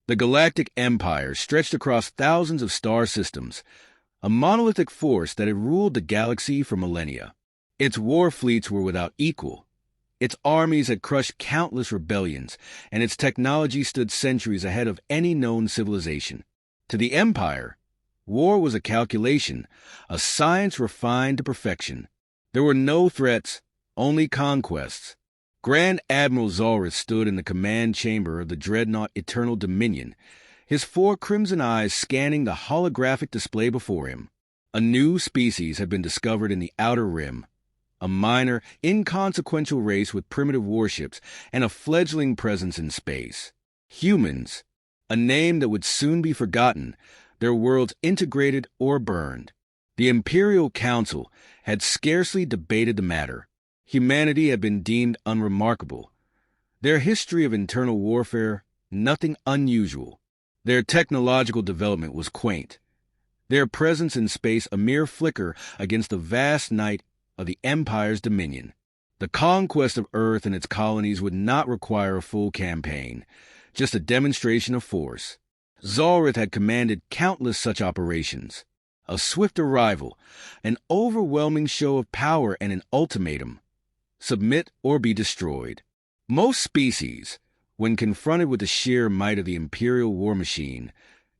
The Galactic Empire stretched across thousands of star systems, a monolithic force that had ruled the galaxy for millennia. Its war fleets were without equal. Its armies had crushed countless rebellions, and its technology stood centuries ahead of any known civilization. To the Empire, war was a calculation, a science refined to perfection. There were no threats, only conquests. Grand Admiral Zalrith stood in the command chamber of the dreadnought Eternal Dominion, his 4 crimson eyes scanning the holographic display before him. A new species had been discovered in the Outer Rim, a minor, inconsequential race with primitive warships and a fledgling presence in space. Humans, a name that would soon be forgotten, their worlds integrated or burned. The Imperial Council had scarcely debated the matter. Humanity had been deemed unremarkable. Their history of internal warfare, nothing unusual. Their technological development was quaint. Their presence in space a mere flicker against the vast night of the Empire's dominion. The conquest of Earth and its colonies would not require a full campaign, just a demonstration of force. Zalrith had commanded countless such operations. A swift arrival, an overwhelming show of power, and an ultimatum: submit or be destroyed. Most species, when confronted with the sheer might of the Imperial war machine,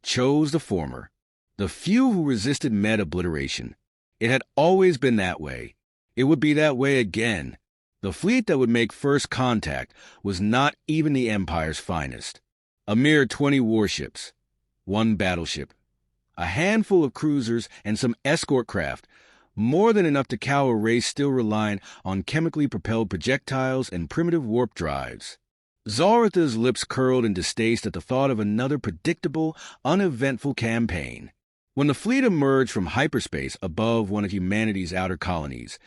chose the former. The few who resisted met obliteration. It had always been that way. It would be that way again. The fleet that would make first contact was not even the Empire's finest. A mere 20 warships, 1 battleship, a handful of cruisers, and some escort craft, more than enough to cow a race still reliant on chemically propelled projectiles and primitive warp drives. Zalrith's lips curled in distaste at the thought of another predictable, uneventful campaign. When the fleet emerged from hyperspace above one of humanity's outer colonies,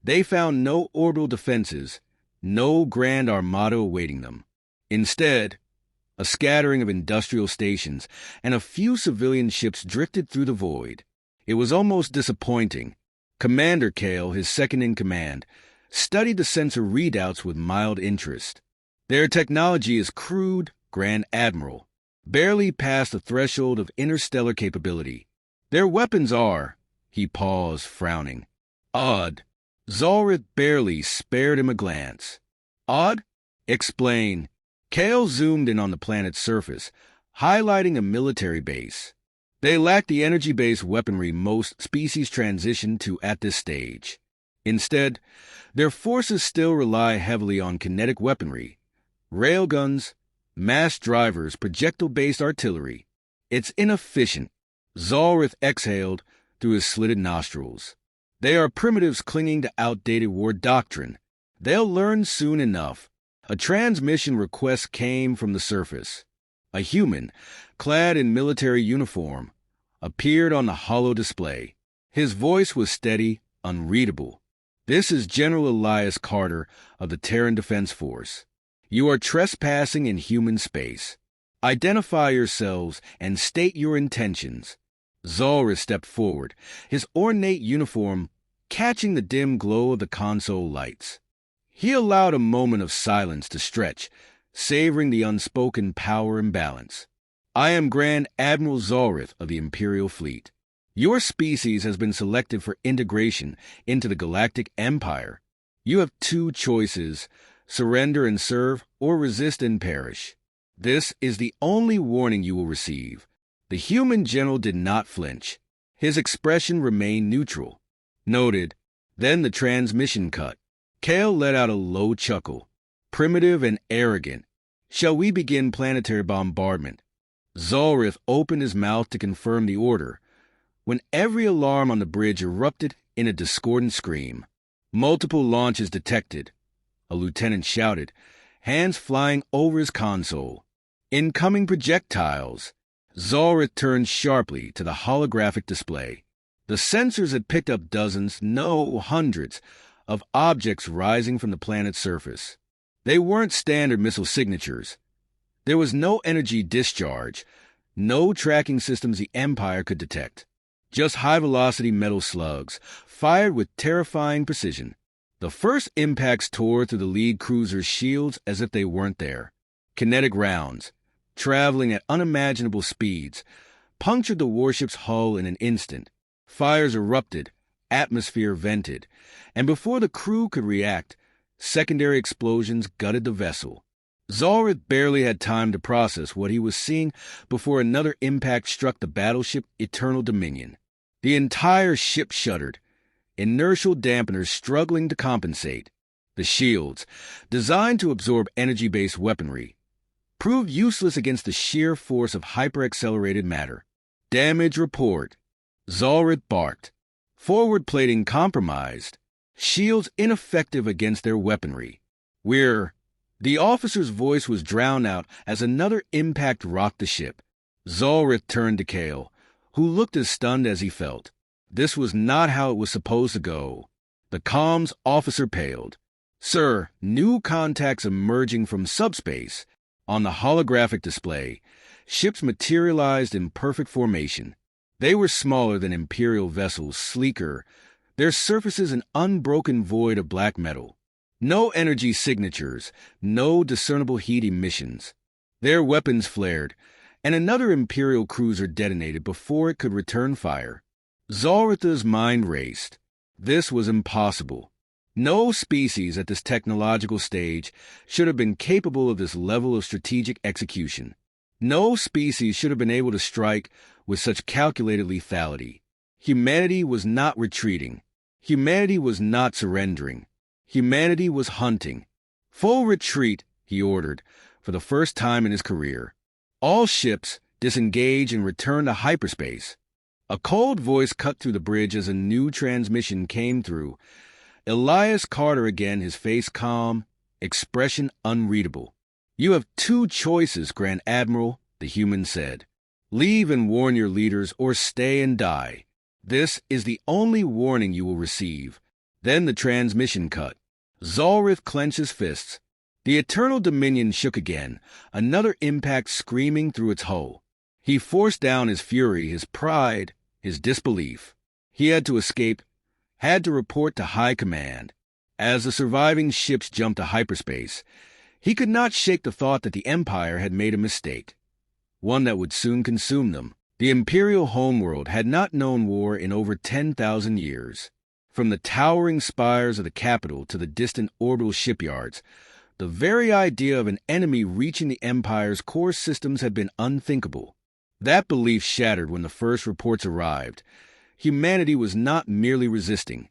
they found no orbital defenses, no grand armada awaiting them. Instead, a scattering of industrial stations and a few civilian ships drifted through the void. It was almost disappointing. Commander Kale, his second-in-command, studied the sensor readouts with mild interest. Their technology is crude, Grand Admiral, barely past the threshold of interstellar capability. Their weapons are, he paused, frowning, odd. Zalrith barely spared him a glance. Odd? Explain. Kale zoomed in on the planet's surface, highlighting a military base. They lacked the energy-based weaponry most species transition to at this stage. Instead, their forces still rely heavily on kinetic weaponry, railguns, mass drivers, projectile-based artillery. It's inefficient. Zalrith exhaled through his slitted nostrils. They are primitives clinging to outdated war doctrine. They'll learn soon enough. A transmission request came from the surface. A human, clad in military uniform, appeared on the holo display. His voice was steady, unreadable. This is General Elias Carter of the Terran Defense Force. You are trespassing in human space. Identify yourselves and state your intentions. Zalrith stepped forward, his ornate uniform catching the dim glow of the console lights. He allowed a moment of silence to stretch, savoring the unspoken power imbalance. I am Grand Admiral Zalrith of the Imperial Fleet. Your species has been selected for integration into the Galactic Empire. You have 2 choices: surrender and serve, or resist and perish. This is the only warning you will receive. The human general did not flinch. His expression remained neutral. Noted. Then the transmission cut. Kale let out a low chuckle. Primitive and arrogant. Shall we begin planetary bombardment? Zalrith opened his mouth to confirm the order, when every alarm on the bridge erupted in a discordant scream. Multiple launches detected, a lieutenant shouted, hands flying over his console. Incoming projectiles. Zalrith turned sharply to the holographic display. The sensors had picked up dozens, no hundreds, of objects rising from the planet's surface. They weren't standard missile signatures. There was no energy discharge, no tracking systems the Empire could detect. Just high-velocity metal slugs, fired with terrifying precision. The first impacts tore through the lead cruiser's shields as if they weren't there. Kinetic rounds, traveling at unimaginable speeds, punctured the warship's hull in an instant. Fires erupted, atmosphere vented, and before the crew could react, secondary explosions gutted the vessel. Zalrith barely had time to process what he was seeing before another impact struck the battleship Eternal Dominion. The entire ship shuddered, inertial dampeners struggling to compensate. The shields, designed to absorb energy-based weaponry, proved useless against the sheer force of hyper-accelerated matter. Damage report. Zalrith barked. Forward plating compromised. Shields ineffective against their weaponry. The officer's voice was drowned out as another impact rocked the ship. Zalrith turned to Kale, who looked as stunned as he felt. This was not how it was supposed to go. The comms officer paled. "Sir, new contacts emerging from subspace." On the holographic display, ships materialized in perfect formation. They were smaller than Imperial vessels, sleeker, their surfaces an unbroken void of black metal. No energy signatures, no discernible heat emissions. Their weapons flared, and another Imperial cruiser detonated before it could return fire. Zalrith's mind raced. This was impossible. No species at this technological stage should have been capable of this level of strategic execution. No species should have been able to strike with such calculated lethality. Humanity was not retreating. Humanity was not surrendering. Humanity was hunting. "Full retreat," he ordered, for the first time in his career. "All ships, disengage and return to hyperspace." A cold voice cut through the bridge as a new transmission came through. Elias Carter again, his face calm, expression unreadable. "You have two choices, Grand Admiral," the human said. "Leave and warn your leaders, or stay and die. This is the only warning you will receive." Then the transmission cut. Zalrith clenched his fists. The Eternal Dominion shook again, another impact screaming through its hull. He forced down his fury, his pride, his disbelief. He had to escape, had to report to high command. As the surviving ships jumped to hyperspace, he could not shake the thought that the Empire had made a mistake, one that would soon consume them. The Imperial homeworld had not known war in over 10,000 years. From the towering spires of the capital to the distant orbital shipyards, the very idea of an enemy reaching the Empire's core systems had been unthinkable. That belief shattered when the first reports arrived. Humanity was not merely resisting.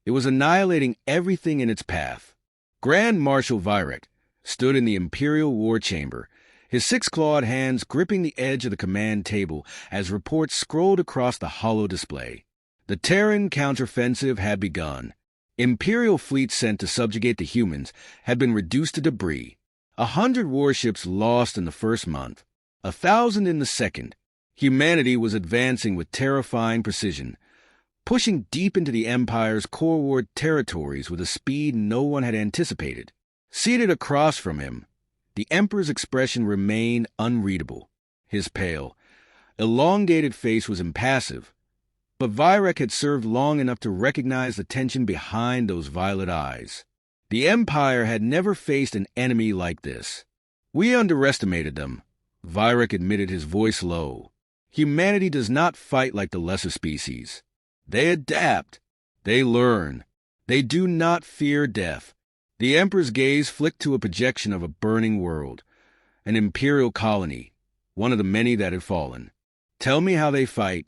It was annihilating everything in its path. Grand Marshal Vyrek stood in the Imperial War Chamber, his six-clawed hands gripping the edge of the command table as reports scrolled across the hollow display. The Terran counteroffensive had begun. Imperial fleets sent to subjugate the humans had been reduced to debris. 100 warships lost in the first month, 1,000 in the second. Humanity was advancing with terrifying precision, pushing deep into the Empire's core war territories with a speed no one had anticipated. Seated across from him, the Emperor's expression remained unreadable. His pale, elongated face was impassive, but Vyrek had served long enough to recognize the tension behind those violet eyes. The Empire had never faced an enemy like this. "We underestimated them," Vyrek admitted, his voice low. "Humanity does not fight like the lesser species. They adapt. They learn. They do not fear death." The Emperor's gaze flicked to a projection of a burning world, an Imperial colony, one of the many that had fallen. "Tell me how they fight."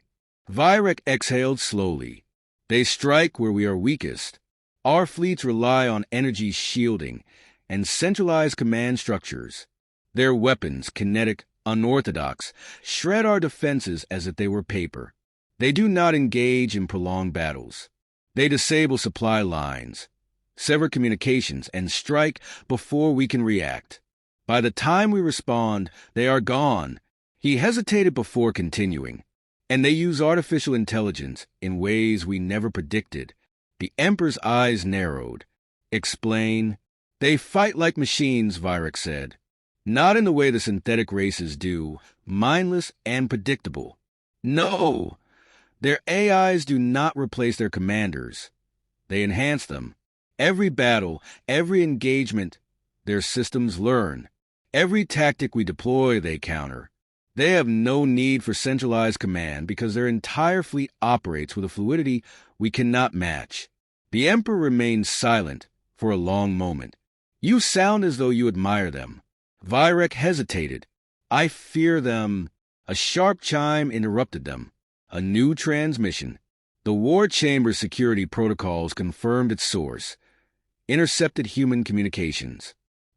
Vyrek exhaled slowly. "They strike where we are weakest. Our fleets rely on energy shielding and centralized command structures. Their weapons, kinetic, unorthodox, shred our defenses as if they were paper. They do not engage in prolonged battles. They disable supply lines, sever communications, and strike before we can react. By the time we respond, they are gone." He hesitated before continuing. "And they use artificial intelligence in ways we never predicted." The Emperor's eyes narrowed. "Explain." "They fight like machines," Vyrek said. "Not in the way the synthetic races do, mindless and predictable. No! Their AIs do not replace their commanders. They enhance them. Every battle, every engagement, their systems learn. Every tactic we deploy, they counter. They have no need for centralized command because their entire fleet operates with a fluidity we cannot match. The Emperor remained silent for a long moment. You sound as though you admire them. Vyrek hesitated. I fear them. A sharp chime interrupted them. A new transmission. The War Chamber security protocols confirmed its source. Intercepted human communications.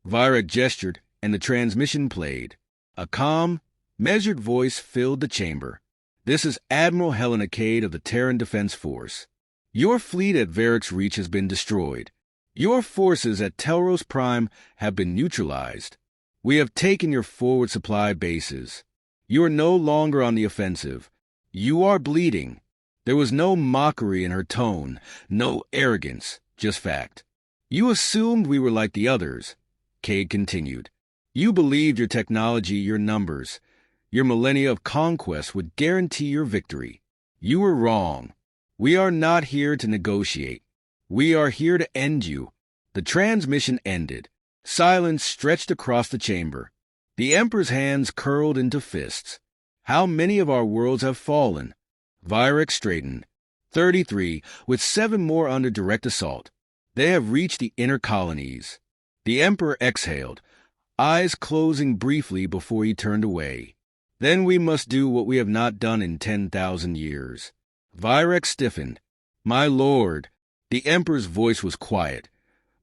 Vyrek gestured, and the transmission played. A calm, measured voice filled the chamber. This is Admiral Helena Cade of the Terran Defense Force. Your fleet at Varric's Reach has been destroyed. Your forces at Telros Prime have been neutralized. We have taken your forward supply bases. You are no longer on the offensive. You are bleeding. There was no mockery in her tone, no arrogance, just fact. You assumed we were like the others, Cade continued. You believed your technology, your numbers, your millennia of conquest would guarantee your victory. You were wrong. We are not here to negotiate. We are here to end you. The transmission ended. Silence stretched across the chamber. The Emperor's hands curled into fists. How many of our worlds have fallen? Vyrek straightened. 33, with 7 more under direct assault. They have reached the inner colonies. The Emperor exhaled, eyes closing briefly before he turned away. Then we must do what we have not done in 10,000 years. Vyrek stiffened. My lord. The Emperor's voice was quiet,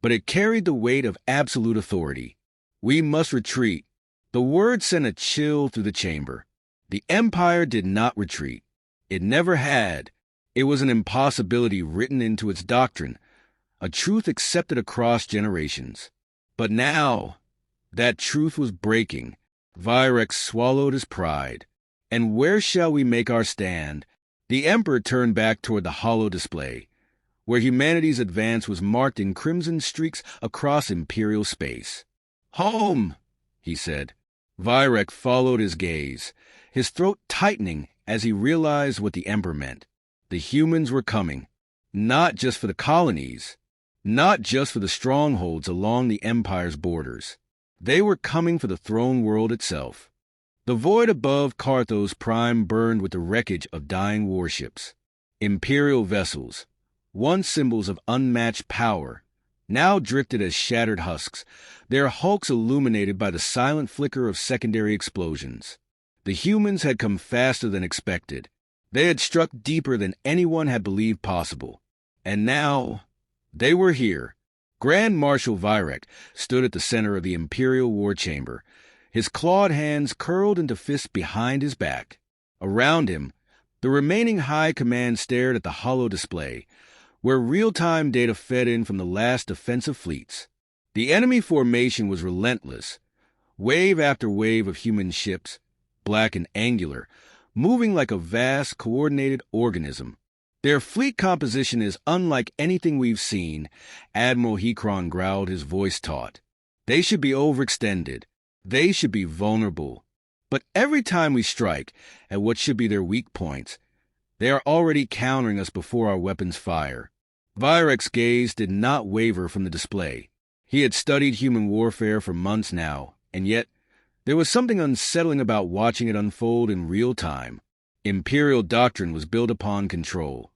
but it carried the weight of absolute authority. We must retreat. The word sent a chill through the chamber. The Empire did not retreat. It never had. It was an impossibility written into its doctrine, a truth accepted across generations. But now, that truth was breaking. Vyrek swallowed his pride. And where shall we make our stand? The Emperor turned back toward the hollow display, where humanity's advance was marked in crimson streaks across imperial space. Home, he said. Vyrek followed his gaze, his throat tightening as he realized what the Emperor meant. The humans were coming, not just for the colonies, not just for the strongholds along the Empire's borders. They were coming for the throne world itself. The void above Carthos Prime burned with the wreckage of dying warships. Imperial vessels, once symbols of unmatched power, now drifted as shattered husks, their hulks illuminated by the silent flicker of secondary explosions. The humans had come faster than expected. They had struck deeper than anyone had believed possible. And now, they were here. Grand Marshal Vyrek stood at the center of the Imperial War Chamber, his clawed hands curled into fists behind his back. Around him, the remaining high command stared at the hollow display, where real-time data fed in from the last defensive fleets. The enemy formation was relentless, wave after wave of human ships, black and angular, moving like a vast, coordinated organism. Their fleet composition is unlike anything we've seen, Admiral Hekron growled, his voice taut. They should be overextended. They should be vulnerable. But every time we strike at what should be their weak points, they are already countering us before our weapons fire. Vyrek's gaze did not waver from the display. He had studied human warfare for months now, and yet there was something unsettling about watching it unfold in real time. Imperial doctrine was built upon control,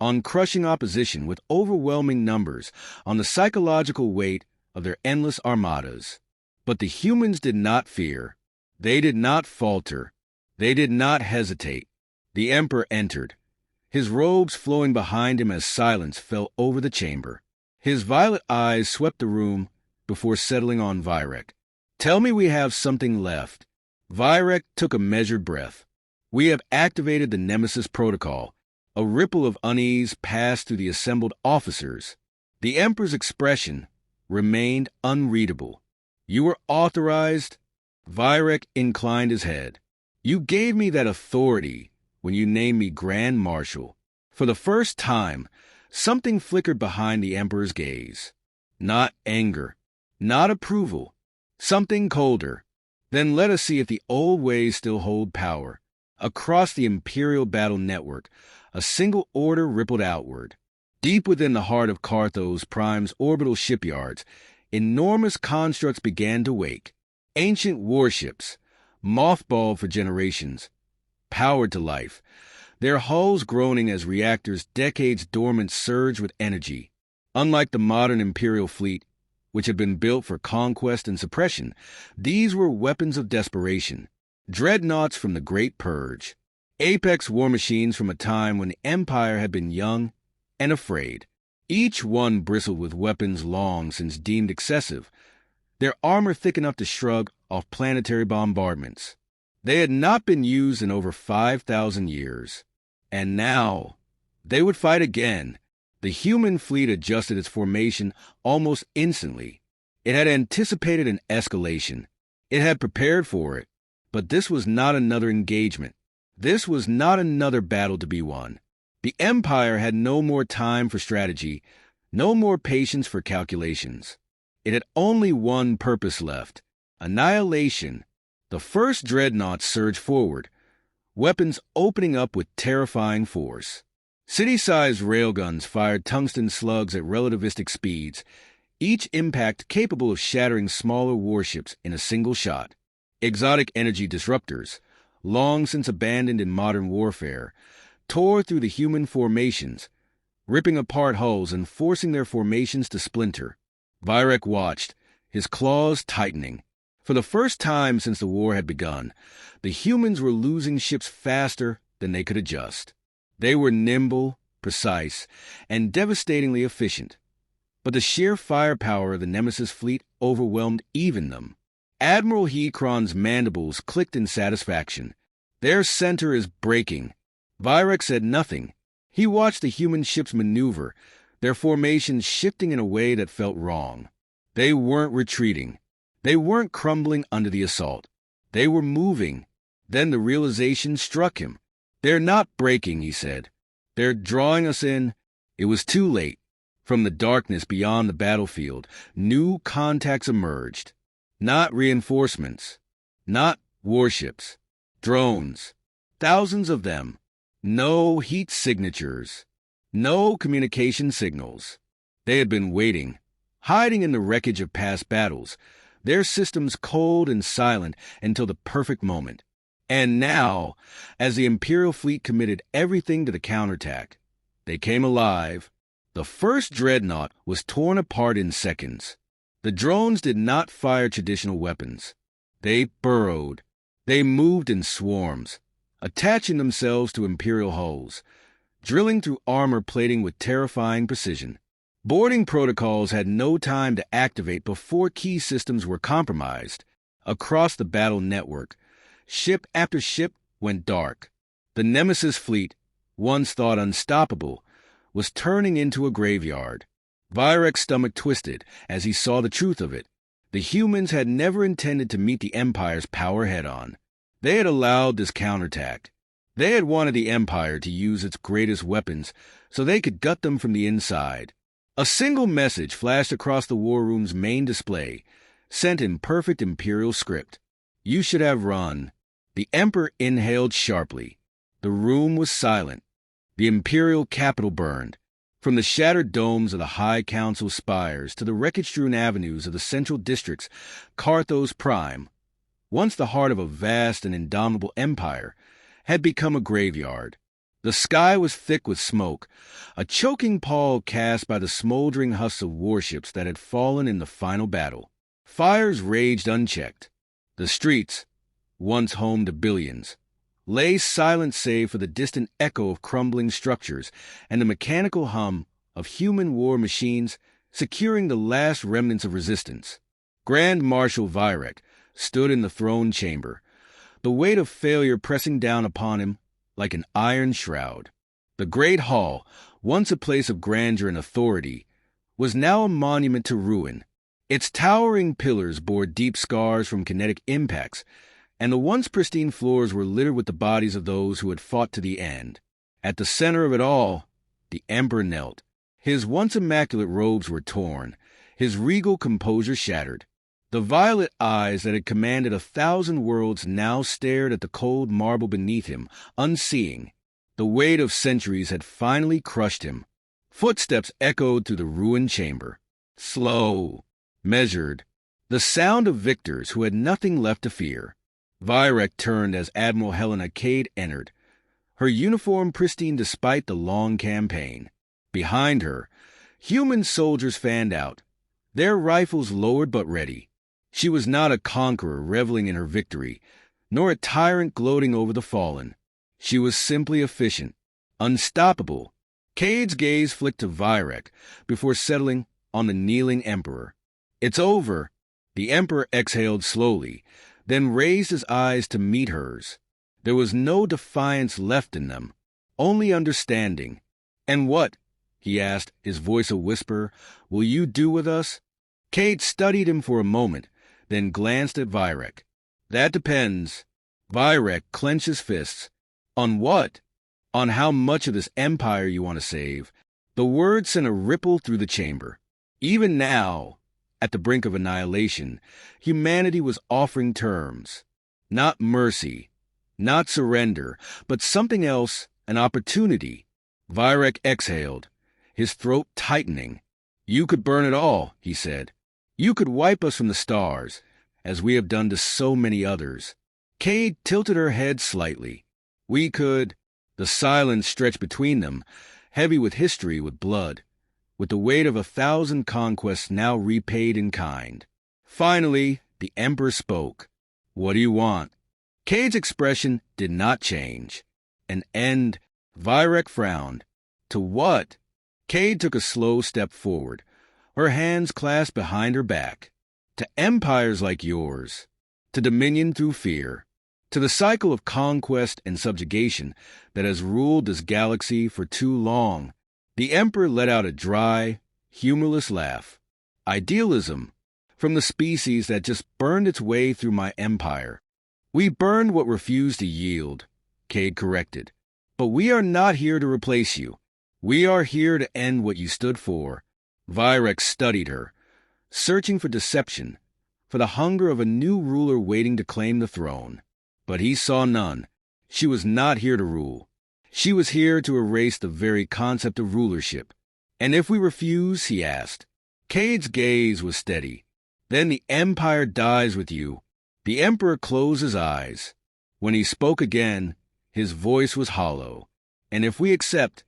on crushing opposition with overwhelming numbers, on the psychological weight of their endless armadas. But the humans did not fear. They did not falter. They did not hesitate. The Emperor entered, his robes flowing behind him as silence fell over the chamber. His violet eyes swept the room before settling on Vyrek. Tell me we have something left. Vyrek took a measured breath. We have activated the Nemesis protocol. A ripple of unease passed through the assembled officers. The Emperor's expression remained unreadable. You were authorized? Vyrek inclined his head. You gave me that authority when you named me Grand Marshal. For the first time, something flickered behind the Emperor's gaze. Not anger, not approval, something colder. Then let us see if the old ways still hold power. Across the Imperial battle network, a single order rippled outward. Deep within the heart of Carthos Prime's orbital shipyards, enormous constructs began to wake. Ancient warships, mothballed for generations, powered to life, their hulls groaning as reactors decades dormant surged with energy. Unlike the modern Imperial fleet, which had been built for conquest and suppression, these were weapons of desperation, dreadnoughts from the Great Purge, apex war machines from a time when the Empire had been young and afraid. Each one bristled with weapons long since deemed excessive, their armor thick enough to shrug off planetary bombardments. They had not been used in over 5,000 years. And now, they would fight again. The human fleet adjusted its formation almost instantly. It had anticipated an escalation. It had prepared for it. But this was not another engagement. This was not another battle to be won. The Empire had no more time for strategy, no more patience for calculations. It had only one purpose left: annihilation. The first dreadnought surged forward, weapons opening up with terrifying force. City-sized railguns fired tungsten slugs at relativistic speeds, each impact capable of shattering smaller warships in a single shot. Exotic energy disruptors, long since abandoned in modern warfare, tore through the human formations, ripping apart hulls and forcing their formations to splinter. Vyrek watched, his claws tightening. For the first time since the war had begun, the humans were losing ships faster than they could adjust. They were nimble, precise, and devastatingly efficient. But the sheer firepower of the Nemesis fleet overwhelmed even them. Admiral Hekron's mandibles clicked in satisfaction. Their center is breaking. Vyrek said nothing. He watched the human ships maneuver, their formations shifting in a way that felt wrong. They weren't retreating. They weren't crumbling under the assault. They were moving. Then the realization struck him. "They're not breaking," he said. "They're drawing us in." It was too late. From the darkness beyond the battlefield, new contacts emerged. Not reinforcements. Not warships. Drones. Thousands of them. No heat signatures. No communication signals. They had been waiting, hiding in the wreckage of past battles, their systems cold and silent until the perfect moment. And now, as the Imperial fleet committed everything to the counterattack, they came alive. The first dreadnought was torn apart in seconds. The drones did not fire traditional weapons. They burrowed. They moved in swarms, attaching themselves to Imperial hulls, drilling through armor plating with terrifying precision. Boarding protocols had no time to activate before key systems were compromised. Across the battle network, ship after ship went dark. The Nemesis fleet, once thought unstoppable, was turning into a graveyard. Vyrek's stomach twisted as he saw the truth of it. The humans had never intended to meet the Empire's power head-on. They had allowed this counterattack. They had wanted the Empire to use its greatest weapons so they could gut them from the inside. A single message flashed across the war room's main display, sent in perfect Imperial script. "You should have run." The Emperor inhaled sharply. The room was silent. The Imperial capital burned. From the shattered domes of the High Council spires to the wreckage-strewn avenues of the central districts, Carthos Prime, once the heart of a vast and indomitable empire, had become a graveyard. The sky was thick with smoke, a choking pall cast by the smoldering husks of warships that had fallen in the final battle. Fires raged unchecked. The streets, once home to billions, lay silent save for the distant echo of crumbling structures and the mechanical hum of human war machines securing the last remnants of resistance. Grand Marshal Vyrek stood in the throne chamber, the weight of failure pressing down upon him like an iron shroud. The great hall, once a place of grandeur and authority, was now a monument to ruin. Its towering pillars bore deep scars from kinetic impacts, and the once pristine floors were littered with the bodies of those who had fought to the end. At the center of it all, the Emperor knelt. His once immaculate robes were torn, his regal composure shattered. The violet eyes that had commanded 1,000 worlds now stared at the cold marble beneath him, unseeing. The weight of centuries had finally crushed him. Footsteps echoed through the ruined chamber. Slow, measured, The sound of victors who had nothing left to fear. Vyrek turned as Admiral Helena Cade entered, her uniform pristine despite the long campaign. Behind her, human soldiers fanned out, their rifles lowered but ready. She was not a conqueror reveling in her victory, nor a tyrant gloating over the fallen. She was simply efficient, unstoppable. Cade's gaze flicked to Vyrek before settling on the kneeling Emperor. "It's over." The Emperor exhaled slowly, then raised his eyes to meet hers. There was no defiance left in them, only understanding. "And what," he asked, his voice a whisper, "will you do with us?" Cade studied him for a moment, then glanced at Vyrek. "That depends." Vyrek clenched his fists. "On what?" "On how much of this empire you want to save." The words sent a ripple through the chamber. Even now, at the brink of annihilation, humanity was offering terms. Not mercy, not surrender, but something else, an opportunity. Vyrek exhaled, his throat tightening. "You could burn it all," he said. "You could wipe us from the stars, as we have done to so many others." Cade tilted her head slightly. "We could." The silence stretched between them, heavy with history, with blood, with the weight of 1,000 conquests now repaid in kind. Finally, the Emperor spoke. "What do you want?" Cade's expression did not change. "An end." Vyrek frowned. "To what?" Cade took a slow step forward, her hands clasped behind her back. "To empires like yours. To dominion through fear. To the cycle of conquest and subjugation that has ruled this galaxy for too long." The Emperor let out a dry, humorless laugh. "Idealism, from the species that just burned its way through my empire." "We burned what refused to yield," Cade corrected. "But we are not here to replace you. We are here to end what you stood for." Vyrek studied her, searching for deception, for the hunger of a new ruler waiting to claim the throne. But he saw none. She was not here to rule. She was here to erase the very concept of rulership. "And if we refuse?" he asked. Cade's gaze was steady. "Then the empire dies with you." The Emperor closed his eyes. When he spoke again, his voice was hollow. "And if we accept?"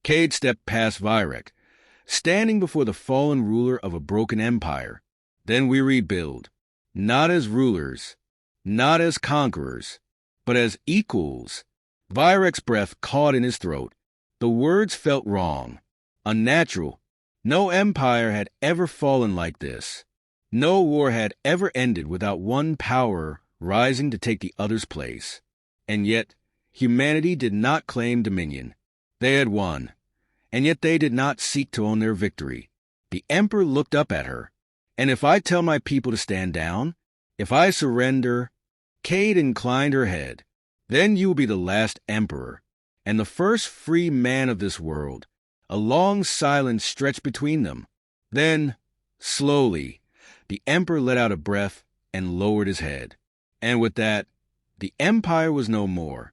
Cade stepped past Vyrek, standing before the fallen ruler of a broken empire. "Then we rebuild. Not as rulers, not as conquerors, but as equals." Vyrek's breath caught in his throat. The words felt wrong, unnatural. No empire had ever fallen like this. No war had ever ended without one power rising to take the other's place. And yet, humanity did not claim dominion. They had won, and yet they did not seek to own their victory. The Emperor looked up at her. "And if I tell my people to stand down? If I surrender?" Cade inclined her head. "Then you will be the last emperor, and the first free man of this world." A long silence stretched between them. Then, slowly, the Emperor let out a breath and lowered his head. And with that, the empire was no more.